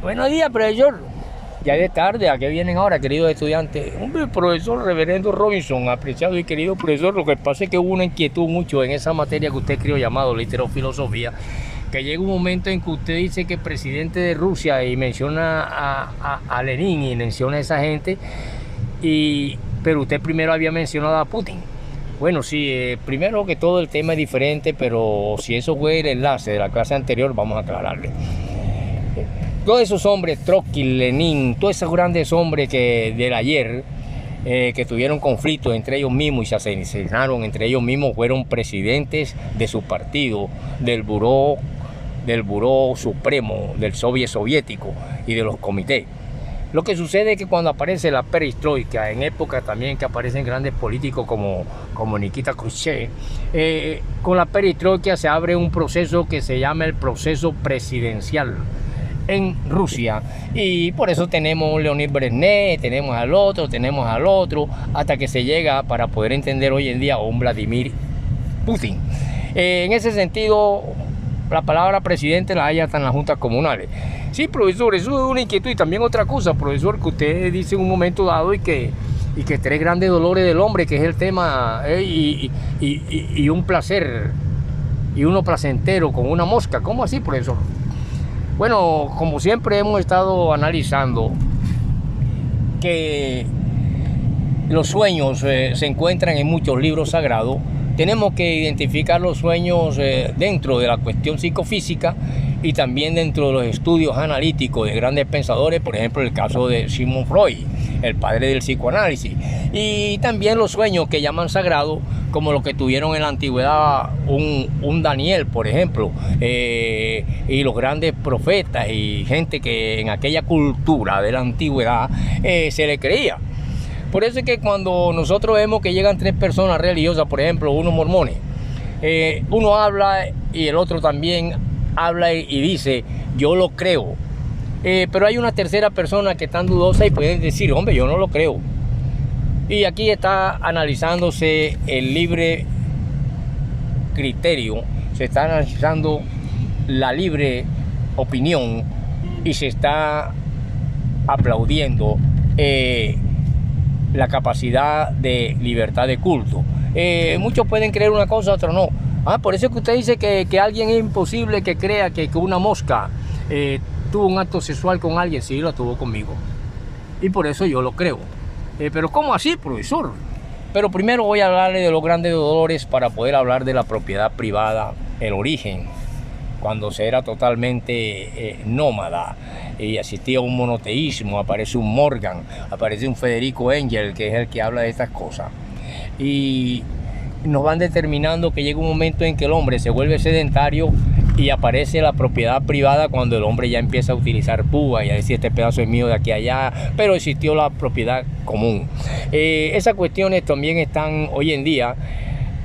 Buenos días, profesor. Ya de tarde, ¿a qué vienen ahora, queridos estudiantes? Hombre, profesor Reverendo Robinson, apreciado y querido profesor, lo que pasa es que hubo una inquietud mucho en esa materia que usted escribió llamado literofilosofía, que llega un momento en que usted dice que el presidente de Rusia y menciona a Lenin y menciona a esa gente, pero usted primero había mencionado a Putin. Bueno, sí, primero que todo el tema es diferente, pero si eso fue el enlace de la clase anterior, vamos a aclararle. Todos esos hombres, Trotsky, Lenin, todos esos grandes hombres del ayer, que tuvieron conflictos entre ellos mismos y se asesinaron entre ellos mismos, fueron presidentes de su partido, del buró supremo, del soviético y de los comités. Lo que sucede es que cuando aparece la perestroika, en época también que aparecen grandes políticos como Nikita Khrushchev, con la perestroika se abre un proceso que se llama el proceso presidencial en Rusia, y por eso tenemos Leonid Brezhnev, tenemos al otro, hasta que se llega, para poder entender hoy en día, a un Vladimir Putin. En ese sentido, la palabra presidente la hay hasta en las juntas comunales. Sí, profesor, eso es una inquietud. Y también otra cosa, profesor, que usted dice en un momento dado y que tres grandes dolores del hombre, que es el tema, y un placer, y uno placentero con una mosca. ¿Cómo así, profesor? Bueno, como siempre hemos estado analizando que los sueños se encuentran en muchos libros sagrados, tenemos que identificar los sueños dentro de la cuestión psicofísica y también dentro de los estudios analíticos de grandes pensadores, por ejemplo el caso de Sigmund Freud, el padre del psicoanálisis, y también los sueños que llaman sagrados, como los que tuvieron en la antigüedad un Daniel, por ejemplo, y los grandes profetas y gente que en aquella cultura de la antigüedad se le creía. Por eso es que cuando nosotros vemos que llegan tres personas religiosas, por ejemplo, unos mormones, uno habla y el otro también habla y dice, yo lo creo. Pero hay una tercera persona que están dudosa y pueden decir, hombre, yo no lo creo. Y aquí está analizándose el libre criterio, se está analizando la libre opinión y se está aplaudiendo la capacidad de libertad de culto. Muchos pueden creer una cosa, otros no. Por eso es que usted dice que alguien es imposible que crea que una mosca tuvo un acto sexual con alguien. Sí, lo tuvo conmigo. Y por eso yo lo creo. Pero ¿cómo así, profesor? Pero primero voy a hablarle de los grandes dolores para poder hablar de la propiedad privada, el origen, cuando se era totalmente nómada y existía un monoteísmo, aparece un Morgan, aparece un Federico Engel, que es el que habla de estas cosas. Y nos van determinando que llega un momento en que el hombre se vuelve sedentario y aparece la propiedad privada cuando el hombre ya empieza a utilizar púa y a decir este pedazo es mío de aquí a allá, pero existió la propiedad común. Esas cuestiones también están hoy en día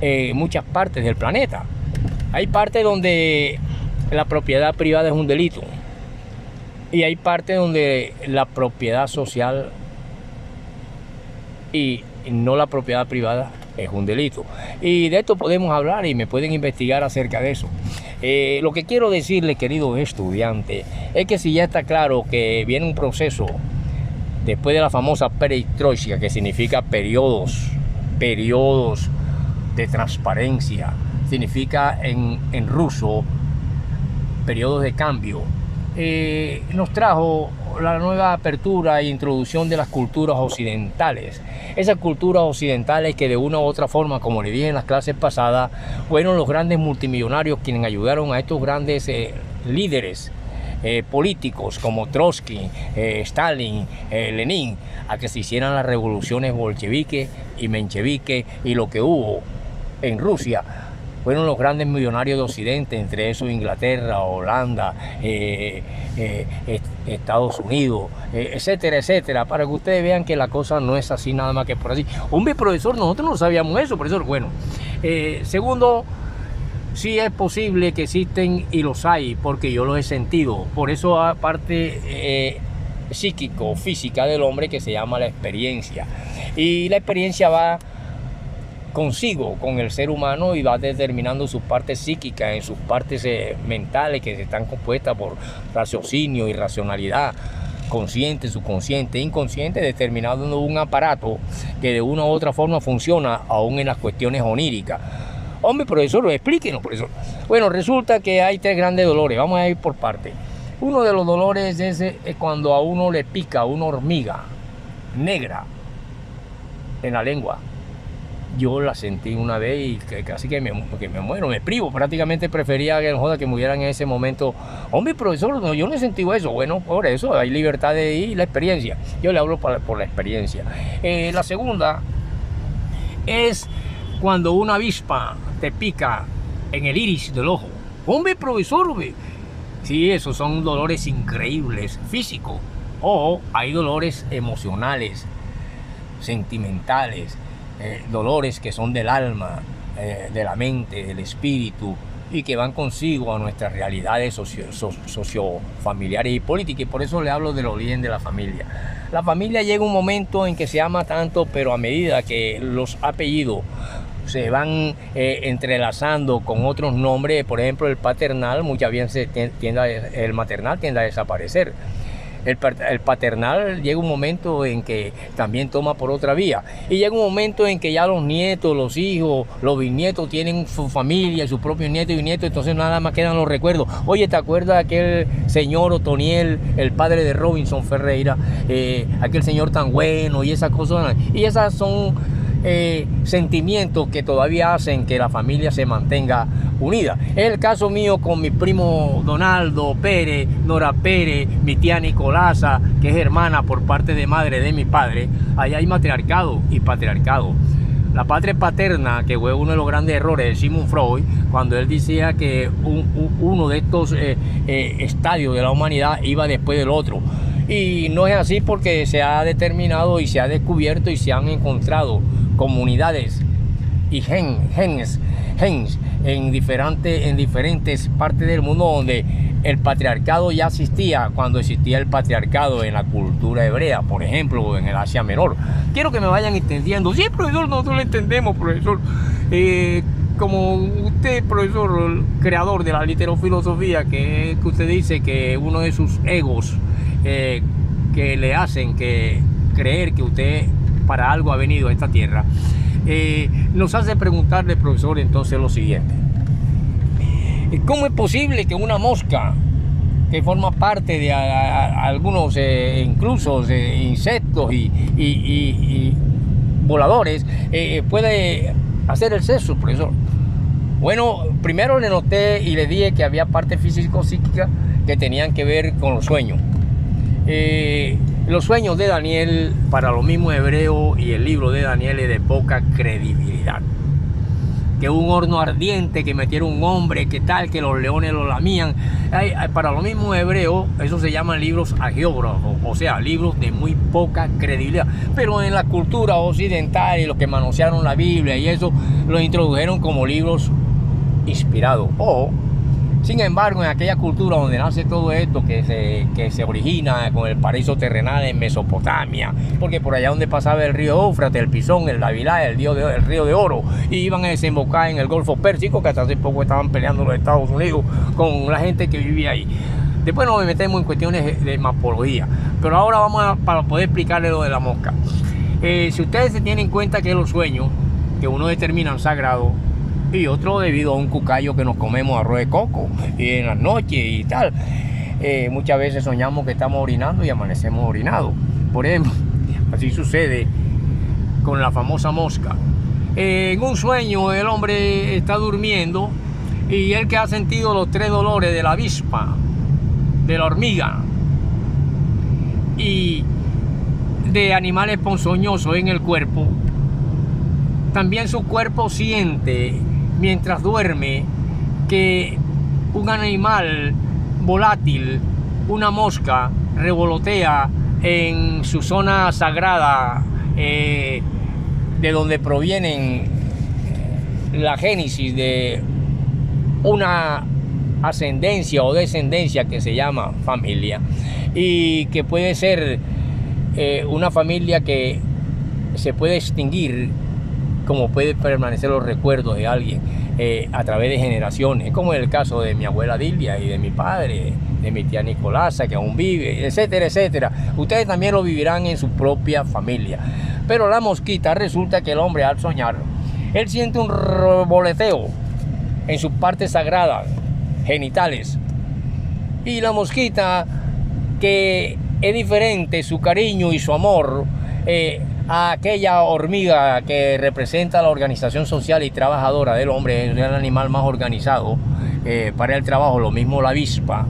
en muchas partes del planeta. Hay partes donde la propiedad privada es un delito y hay partes donde la propiedad social y no la propiedad privada es un delito. Y de esto podemos hablar y me pueden investigar acerca de eso. Lo que quiero decirle, queridos estudiantes, es que si ya está claro que viene un proceso después de la famosa perestroika, que significa periodos de transparencia, significa en ruso periodos de cambio, nos trajo la nueva apertura e introducción de las culturas occidentales. Esas culturas occidentales que de una u otra forma, como le dije en las clases pasadas, fueron los grandes multimillonarios quienes ayudaron a estos grandes líderes políticos como Trotsky, Stalin, Lenin, a que se hicieran las revoluciones bolcheviques y mencheviques y lo que hubo en Rusia. Fueron los grandes millonarios de Occidente, entre esos Inglaterra, Holanda, Estados Unidos, etcétera, etcétera, para que ustedes vean que la cosa no es así nada más que por así. Hombre, profesor, nosotros no sabíamos eso, profesor. Bueno, segundo, sí es posible que existen y los hay, porque yo los he sentido. Por eso aparte psíquico, física del hombre que se llama la experiencia. Y la experiencia va consigo con el ser humano y va determinando sus partes psíquicas, en sus partes mentales, que están compuestas por raciocinio y racionalidad, consciente, subconsciente, inconsciente, determinado en un aparato que de una u otra forma funciona aún en las cuestiones oníricas. Hombre, profesor, explíquenos, profesor. Bueno, resulta que hay 3 grandes dolores, vamos a ir por partes. Uno de los dolores es cuando a uno le pica una hormiga negra en la lengua. Yo la sentí una vez y casi que me muero, me privo. Prácticamente prefería que me hubieran en ese momento. Hombre, profesor, no, yo no he sentido eso. Bueno, por eso hay libertad de ir y la experiencia. Yo le hablo por la experiencia. La segunda es cuando una avispa te pica en el iris del ojo. Hombre, profesor, sí, esos son dolores increíbles, físicos. O hay dolores emocionales, sentimentales, dolores que son del alma, de la mente, del espíritu, y que van consigo a nuestras realidades sociofamiliares y políticas. Y por eso le hablo del origen de la familia. La familia llega un momento en que se ama tanto, pero a medida que los apellidos se van entrelazando con otros nombres, por ejemplo el paternal, muchas veces el maternal tiende a desaparecer. El paternal llega un momento en que también toma por otra vía. Y llega un momento en que ya los nietos, los hijos, los bisnietos tienen su familia, sus propios nietos y bisnietos, entonces nada más quedan los recuerdos. Oye, ¿te acuerdas de aquel señor Otoniel, el padre de Robinson Ferreira? Aquel señor tan bueno y esas cosas. Y esas son sentimientos que todavía hacen que la familia se mantenga unida. Es el caso mío con mi primo Donaldo Pérez, Nora Pérez, mi tía Nicolasa, que es hermana por parte de madre de mi padre. Allá hay matriarcado y patriarcado. La patria paterna, que fue uno de los grandes errores de Sigmund Freud, cuando él decía que uno de estos estadios de la humanidad iba después del otro. Y no es así, porque se ha determinado y se ha descubierto y se han encontrado comunidades y genes en diferentes partes del mundo donde el patriarcado ya existía cuando existía el patriarcado en la cultura hebrea, por ejemplo, en el Asia Menor. Quiero que me vayan entendiendo. Sí, profesor, nosotros lo entendemos, profesor. Como usted, profesor, creador de la literofilosofía, que usted dice que uno de sus egos que le hacen que creer que usted para algo ha venido a esta tierra, nos hace preguntarle, profesor, entonces lo siguiente: ¿cómo es posible que una mosca que forma parte de algunos incluso insectos y voladores puede hacer el sexo, profesor? Bueno, primero le noté y le dije que había partes físico-psíquicas que tenían que ver con los sueños. Los sueños de Daniel, para los mismos hebreos, y el libro de Daniel es de poca credibilidad. Que un horno ardiente, que metiera un hombre, que tal, que los leones lo lamían. Para los mismos hebreos, eso se llaman libros agiógrafos, o sea, libros de muy poca credibilidad. Pero en la cultura occidental, y los que manosearon la Biblia y eso, los introdujeron como libros inspirados. Sin embargo, en aquella cultura donde nace todo esto, que se origina con el paraíso terrenal en Mesopotamia, porque por allá donde pasaba el río Éufrates, el Pisón, el Davilá, el río de oro, y iban a desembocar en el Golfo Pérsico, que hasta hace poco estaban peleando los Estados Unidos con la gente que vivía ahí. Después nos metemos en cuestiones de mapología, pero ahora vamos para poder explicarle lo de la mosca. Si ustedes se tienen en cuenta que los sueños, que uno determina sagrado, y otro debido a un cucayo que nos comemos arroz de coco y en las noches y tal. Muchas veces soñamos que estamos orinando y amanecemos orinados. Por ejemplo, así sucede con la famosa mosca. En un sueño el hombre está durmiendo y él, que ha sentido los 3 dolores de la avispa, de la hormiga y de animales ponzoñosos en el cuerpo, también su cuerpo siente, mientras duerme, que un animal volátil, una mosca, revolotea en su zona sagrada, de donde provienen la génesis de una ascendencia o descendencia que se llama familia, y que puede ser una familia que se puede extinguir como puede permanecer los recuerdos de alguien a través de generaciones, como es el caso de mi abuela Dilvia y de mi padre, de mi tía Nicolasa, que aún vive, etcétera, etcétera. Ustedes también lo vivirán en su propia familia. Pero la mosquita, resulta que el hombre, al soñar, él siente un revoleteo en sus partes sagradas, genitales. Y la mosquita, que es diferente su cariño y su amor a aquella hormiga que representa la organización social y trabajadora del hombre, es el animal más organizado para el trabajo, lo mismo la avispa,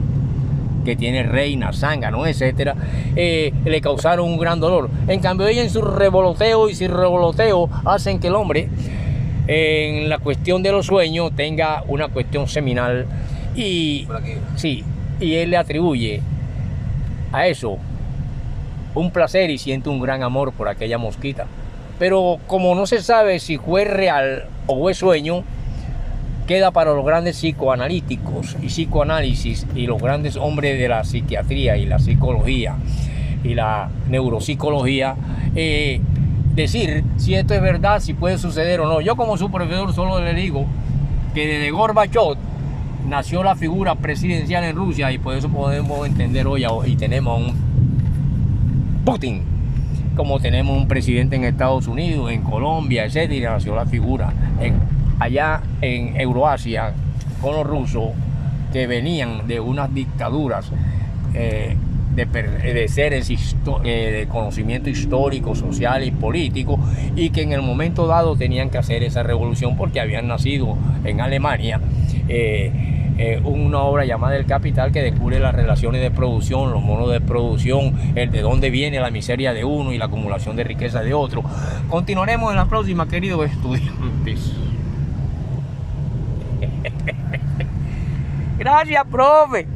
que tiene reina, zángano, etcétera, le causaron un gran dolor. En cambio, ella en su revoloteo y su revoloteo hacen que el hombre, en la cuestión de los sueños, tenga una cuestión seminal y, sí, y él le atribuye a eso un placer y siente un gran amor por aquella mosquita. Pero como no se sabe si fue real o fue sueño, queda para los grandes psicoanalíticos y psicoanálisis y los grandes hombres de la psiquiatría y la psicología y la neuropsicología decir si esto es verdad, si puede suceder o no. Yo, como su profesor, solo le digo que desde Gorbachev nació la figura presidencial en Rusia, y por eso podemos entender hoy y tenemos un Putin, como tenemos un presidente en Estados Unidos, en Colombia, etcétera. Nació la figura allá en Euroasia con los rusos, que venían de unas dictaduras de seres de conocimiento histórico, social y político, y que en el momento dado tenían que hacer esa revolución porque habían nacido en Alemania una obra llamada El Capital, que descubre las relaciones de producción, los modos de producción, el de dónde viene la miseria de uno y la acumulación de riqueza de otro. Continuaremos en la próxima, queridos estudiantes. Gracias, profe.